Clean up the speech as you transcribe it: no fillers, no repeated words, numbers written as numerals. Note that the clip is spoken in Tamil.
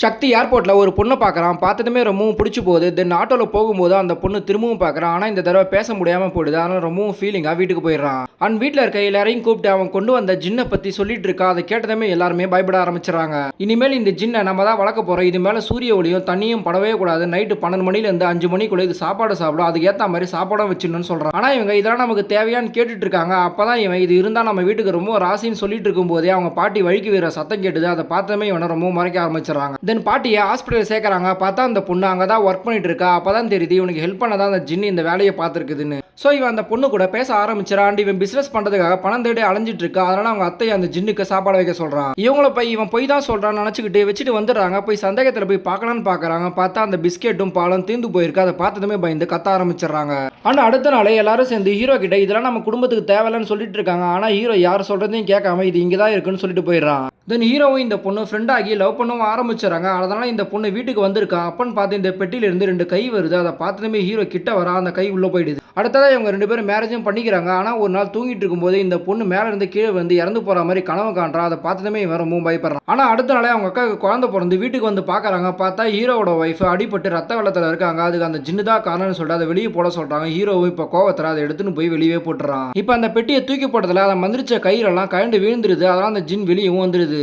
சக்தி ஏர்போர்ட்ல ஒரு பொண்ணை பார்க்குறான். பார்த்ததுமே ரொம்பவும் பிடிச்சு போகுது. தென் ஆட்டோல போகும்போது அந்த பொண்ணு திரும்பவும் பார்க்குறான். ஆனால் இந்த தடவை பேச முடியாமல் போயிடுது. அதனால ரொம்பவும் ஃபீலிங்காக வீட்டுக்கு போயிடுறான். அண்ட் வீட்டில் இருக்க எல்லாரையும் கூப்பிட்டு அவன் கொண்டு வந்த ஜின்னை பற்றி சொல்லிட்டு இருக்கா. அதை கேட்டதுமே எல்லாருமே பயப்பட ஆரம்பிச்சிடறாங்க. இனிமேல் இந்த ஜின்னை நம்ம தான் வளர்க்க போகிறோம். இது மேலே சூரிய ஒளியும் தண்ணியும் படவே கூடாது. நைட்டு 12 மணிலேருந்து 5 மணிக்குள்ளே இது சாப்பாடு சாப்பிடும். அதுக்கு ஏற்ற மாதிரி சாப்பாடும் வச்சிடணும்னு சொல்கிறான். ஆனால் இவங்க இதெல்லாம் நமக்கு தேவையான்னு கேட்டுட்டு இருக்காங்க. அப்போ தான் இவன் இது இருந்தால் நம்ம வீட்டுக்கு ரொம்ப ராசின்னு சொல்லிட்டு இருக்கும்போதே அவங்க பாட்டி வழிக்கு வீர சத்தம் கேட்டுது. அதை பார்த்ததுமே இவனை ரொம்ப மறைக்க ஆரம்பிச்சிடறாங்க. தென் பாட்டியை ஹாஸ்பிட்டல் சேர்க்குறாங்க. பார்த்தா அந்த பொண்ணு அங்கே தான் ஒர்க் பண்ணிட்டு இருக்கா. அப்போ தான் தெரியுது இவனுக்கு ஹெல்ப் பண்ண தான் அந்த ஜின்னு இந்த வேலையை பார்த்துருக்குதுன்னு. ஸோ இவன் அந்த பொண்ணு கூட பேச ஆரம்பிச்சிடான். இவன் பிஸ்னஸ் பண்ணுறதுக்காக பணம் தேடி அலைஞ்சிட்டு இருக்கா. அதனால அவங்க அத்தையை அந்த ஜின்னுக்கு சாப்பாடு வைக்க சொல்கிறான். இவங்கள போய் இவன் போய் தான் சொல்கிறான்னு நினச்சிக்கிட்டு வச்சுட்டு வந்துடுறாங்க. போய் சந்தேகத்தில் போய் பார்க்கலான்னு பார்க்குறாங்க. பார்த்தா அந்த பிஸ்கெட்டும் பாலும் தீர்ந்து போயிருக்கு. அதை பார்த்ததுமே பயந்து கத்த ஆரம்பிச்சிடுறாங்க. ஆனால் அடுத்த நாளே எல்லாரும் சேர்ந்து ஹீரோ கிட்ட இதெல்லாம் நம்ம குடும்பத்துக்கு தேவையில்லைன்னு சொல்லிட்டு இருக்காங்க. ஆனால் ஹீரோ யார் சொல்கிறதையும் கேட்காம இது இங்கே தான் இருக்குன்னு சொல்லிட்டு போயிடுறான். தென் ஹீரோவும் இந்த பொண்ணு ஃப்ரெண்ட் ஆகி லவ் பண்ணவும் ஆரம்பிச்சிடறாங்க. அதனால இந்த பொண்ணு வீட்டுக்கு வந்திருக்கா. அப்பன்னு பார்த்து இந்த பெட்டியிலிருந்து 2 கை வருது. அதை பார்த்ததுமே ஹீரோ கிட்ட வரா. அந்த கை உள்ளே போயிடுது. அடுத்ததாக இவங்க 2 பேரும் மேரேஜும் பண்ணிக்கிறாங்க. ஆனால் ஒரு நாள் தூங்கிட்டு இருக்கும்போது இந்த பொண்ணு மேலே இருந்து கீழே வந்து இறந்து போகிற மாதிரி கனவு காண்றா. அதை பார்த்ததுமே இவன் ரொம்ப பயப்படுறான். ஆனால் அடுத்த நாளே அவங்க அக்காவுக்கு குழந்தை பிறந்து வீட்டுக்கு வந்து பார்க்குறாங்க. பார்த்தா ஹீரோவோட ஒய்ஃப் அடிபட்டு ரத்த வெள்ளத்தில் இருக்காங்க. அதுக்கு அந்த ஜின்னு தான் காரணம்னு சொல்லிட்டு அதை வெளியே போட சொல்கிறாங்க. ஹீரோவும் இப்போ கோவத்தில் அதை எடுத்துன்னு போய் வெளியே போட்டுறான். இப்போ அந்த பெட்டியை தூக்கி போட்டதில் அதை மந்திரிச்ச கயிறெல்லாம் கழண்டு விழுந்துருது. அதனால் அந்த ஜின் வெளியவும் வந்துடுது.